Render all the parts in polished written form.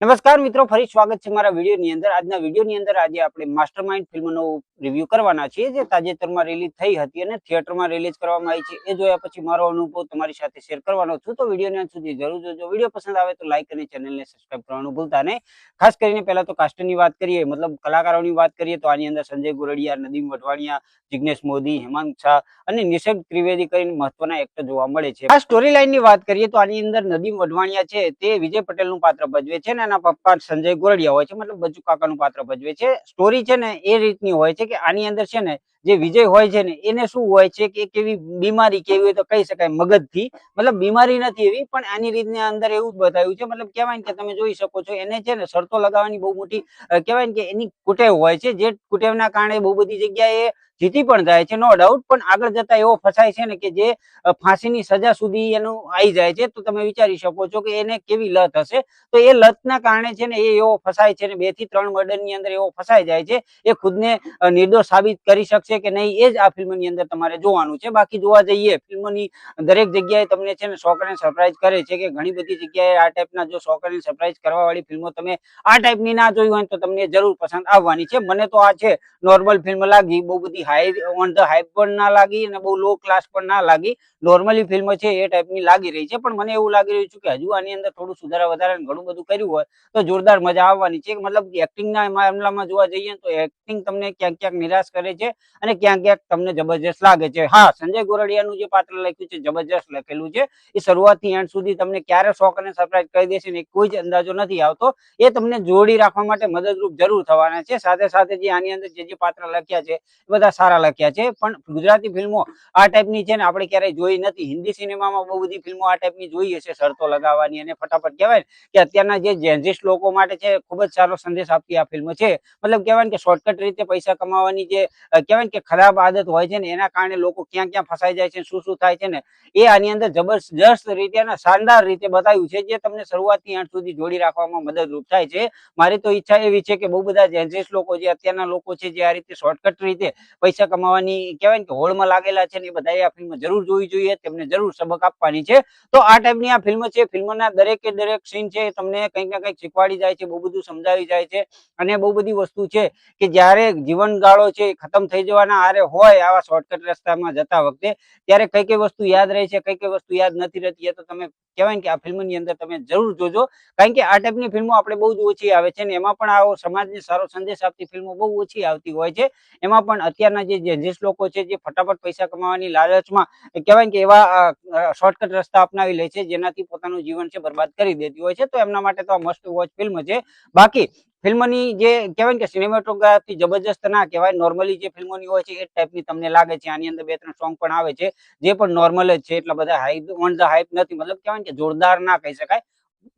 નમસ્કાર મિત્રો, ફરી સ્વાગત છે મારા વિડીયોની અંદર. આજના વિડીયોની અંદર આજે આપણે માસ્ટરમાઇન્ડ ફિલ્મનો રિવ્યુ કરવાના છીએ, જે તાજેતરમાં રિલીઝ થઈ હતી અને થિયેટરમાં રિલીઝ કરવામાં આવી છે. એ જોયા પછી મારો અનુભવ તમારી સાથે શેર કરવાનો છું, તો વિડીયોને અંત સુધી જરૂર જોજો. વિડીયો પસંદ આવે તો લાઈક અને ચેનલને સબસ્ક્રાઇબ કરવાનું ભૂલતા નહીં. ખાસ કરીને પહેલા તો કાસ્ટની વાત કરીએ, મતલબ કલાકારોની વાત કરીએ, તો આની અંદર સંજય ગોરડિયા, નદીમ વઢવાણિયા, જિગ્નેશ મોદી, હેમાંગ શાહ અને નિષેધ ત્રિવેદી કરીને મહત્વના એક્ટર જોવા મળે છે. આ સ્ટોરી લાઈનની વાત કરીએ તો આની અંદર નદીમ વઢવાણિયા છે તે વિજય પટેલનું પાત્ર ભજવે છે ને એના પપ્પા સંજય ગોરડિયા હોય છે, મતલબ બચ્ચુ કાકાનું પાત્ર ભજવે છે. સ્ટોરી છે ને એ રીતની હોય છે કે આની અંદર છે ને જે વિજય હોય છે ને એને શું હોય છે કે કેવી બીમારી કેવી હોય તો કહી શકાય મગજથી, મતલબ બીમારી નથી એવી, પણ આની રીતની અંદર એવું જ બતાવ્યું છે. મતલબ કહેવાય ને કે તમે જોઈ શકો છો એને છે ને શરતો લગાવવાની બહુ મોટી કહેવાય ને કે એની કુટેવ હોય છે, જે કુટેવના કારણે બહુ બધી જગ્યાએ જીતી પણ જાય છે, નો ડાઉટ, પણ આગળ જતા એવો ફસાય છે ને કે જે ફાંસીની સજા સુધી એનું આવી જાય છે. તો તમે વિચારી શકો છો કે એને કેવી લત હશે. તો એ લતના કારણે છે ને એ એવો ફસાય છે ને 2 થી 3 મર્ડરની અંદર એવો ફસાઈ જાય છે. એ ખુદને નિર્દોષ સાબિત કરી શકશે કે નહીં, એ જ આ ફિલ્મની અંદર તમારે જોવાનું છે. બાકી જોવા જઈએ ફિલ્મની દરેક જગ્યાએ તમને છે ને શોક અને સરપ્રાઈઝ કરે છે, કે ઘણી બધી જગ્યાએ આ ટાઈપના જો શોક અને સરપ્રાઈઝ કરવા વાળી ફિલ્મો તમે આ ટાઈપની ના જોઈ હોય તો તમને જરૂર પસંદ આવવાની છે. મને તો આ છે નોર્મલ ફિલ્મ લાગી, બહુ બધી હાઈ ઓન ધ હાઈપ પણ ના લાગી અને બહુ લો ક્લાસ પણ ના લાગી. નોર્મલી ફિલ્મ છે એ ટાઈપની લાગી રહી છે, પણ મને એવું લાગી રહ્યું છે કે હજુ આની અંદર થોડું સુધારા વધારા ઘણું બધું કર્યું હોય તો જોરદાર મજા આવવાની છે. મતલબ એક્ટિંગના મામલામાં જોવા જઈએ તો એક્ટિંગ તમને ક્યાંક ક્યાંક નિરાશ કરે છે અને ક્યાંક ક્યાંક તમને જબરજસ્ત લાગે છે. હા, સંજય ગોરડિયાનું જે પાત્ર લખ્યું છે જબરજસ્ત લખેલું છે. એ શરૂઆતથી એન્ડ સુધી તમને ક્યારે શોક અને સરપ્રાઈઝ કરી દેશે ને કોઈ જ અંદાજો નથી આવતો. એ તમને જોડી રાખવા માટે મદદરૂપ જરૂર થવાના છે. સાથે સાથે જે આની અંદર જે પાત્ર લખ્યા છે એ બધા સારા લખ્યા છે, પણ ગુજરાતી ફિલ્મો આ ટાઈપની છે ને આપણે ક્યારેય જોઈ નથી. હિન્દી સિનેમામાં બહુ બધી ફિલ્મો આ ટાઈપની જોઈ હશે, શરતો લગાવવાની અને ફટાફટ કહેવાય કે અત્યારના જે જેન્ઝિસ્ટ લોકો માટે છે ખૂબ જ સારો સંદેશ આપતી આ ફિલ્મ છે. મતલબ કહેવાય કે શોર્ટકટ રીતે પૈસા કમાવાની જે કહેવાય કે ખરાબ આદત હોય છે ને એના કારણે લોકો ક્યાં ક્યાં ફસાઈ જાય છે, શું થાય છે ને એ આની અંદર જબરજસ્ત રીતે અને શાનદાર રીતે બતાવ્યું છે, જે તમને શરૂઆતથી અંત સુધી જોડી રાખવામાં મદદરૂપ થાય છે. મારી તો ઈચ્છા એવી છે કે બહુ બધા જેન્ઝિસ્ટ લોકો, જે અત્યારના લોકો છે, જે આ રીતે શોર્ટકટ રીતે પૈસા કમાવાની કહેવાય કે હોળમાં લાગેલા છે ને, એ બધાએ આ ફિલ્મ જરૂર જોવી જોઈએ, તેમને જરૂર સબક આપવાની છે. તો આ ટાઈપની આ ફિલ્મ છે. ફિલ્મના દરેકે દરેક સીન છે તમને કંઈક ના કંઈક શીખવાડી જાય છે, બહુ બધું સમજાવી જાય છે. અને બહુ બધી વસ્તુ છે કે જ્યારે જીવનગાળો છે ખતમ થઈ જવાના આરે હોય આવા શોર્ટકટ રસ્તામાં જતા વખતે, ત્યારે કઈ કઈ વસ્તુ યાદ રહે છે, કઈ કઈ વસ્તુ યાદ નથી રહેતી, એ તો તમે કહેવાય કે આ ફિલ્મની અંદર તમે જરૂર જોજો. કારણ કે આ ટાઈપની ફિલ્મો આપણે બહુ જ ઓછી આવે છે ને એમાં પણ આવો સમાજને સારો સંદેશ આપતી ફિલ્મો બહુ ઓછી આવતી હોય છે. એમાં પણ અત્યારના જે જેન્ઝિસ લોકો છે, જે ફટાફટ પૈસા કમાવાની લાલચમાં કહેવાય કે એવા શોર્ટકટ રસ્તા અપનાવી લે છે, જેનાથી પોતાનું જીવન છે બરબાદ કરી દેતી હોય છે. તો એમના માટે તો આ મસ્ટ વોચ ફિલ્મ છે. બાકી ફિલ્મની જે કહેવાય કે સિનેમેટોગ્રાફી જબરજસ્ત ના કહેવાય, નોર્મલી જે ફિલ્મોની હોય છે એ ટાઈપની તમને લાગે છે. આની અંદર 2-3 સોંગ પણ આવે છે જે પણ નોર્મલ જ છે, એટલા બધા હાઈ ઓન ધ હાઈપ નથી. મતલબ કહેવાય કે જોરદાર ના કહી શકાય,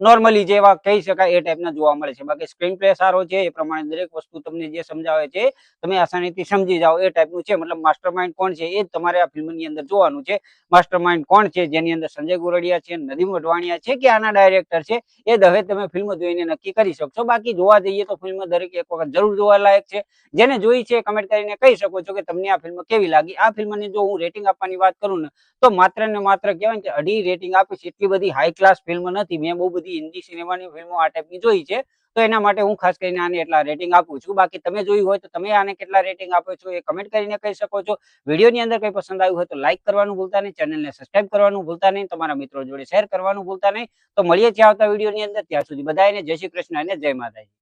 નોર્મલી જેવા કહી શકાય એ ટાઈપના જોવા મળે છે. બાકી સ્ક્રીન પ્લે સારો છે, એ પ્રમાણે દરેક વસ્તુ તમને જે સમજાવે છે તમે આસાનીથી સમજી જાઓ એ ટાઈપનું છે. મતલબ માસ્ટરમાઇન્ડ કોણ છે એ જ તમારે આ ફિલ્મની અંદર જોવાનું છે. માસ્ટરમાઇન્ડ કોણ છે, જેની અંદર સંજય ગોરડિયા છે, નદીમ વઢવાણિયા છે કે આના ડાયરેક્ટર છે, એ હવે તમે ફિલ્મ જોઈને નક્કી કરી શકશો. બાકી જોવા જઈએ તો ફિલ્મ દરેક એક વખત જરૂર જોવા લાયક છે. જેને જોઈ છે કમેન્ટ કરીને કહી શકો છો કે તમને આ ફિલ્મ કેવી લાગી. આ ફિલ્મને જો હું રેટિંગ આપવાની વાત કરું ને તો માત્ર ને માત્ર કહેવાય કે 2.5 રેટિંગ આપીશ. એટલી બધી હાઈ ક્લાસ ફિલ્મ નથી. મેં બહુ બધી હિન્દી સિનેમાની ફિલ્મો આ ટાઈપની જોઈ છે, તો એના માટે હું ખાસ કરીને આને એટલા રેટિંગ આપું છું. બાકી તમે જોયું હોય તો તમે આને કેટલા રેટિંગ આપો છો એ કમેન્ટ કરીને કહી શકો છો. વિડીયોની અંદર કંઈ પસંદ આવ્યું હોય તો લાઈક કરવાનું ભૂલતા નહીં, ચેનલને સબસ્ક્રાઇબ કરવાનું ભૂલતા નહીં, તમારા મિત્રો જોડે શેર કરવાનું ભૂલતા નહીં. તો મળીએ છીએ આવતા વિડીયોની અંદર. ત્યાં સુધી બધાને જય શ્રી કૃષ્ણ અને જય માતાજી.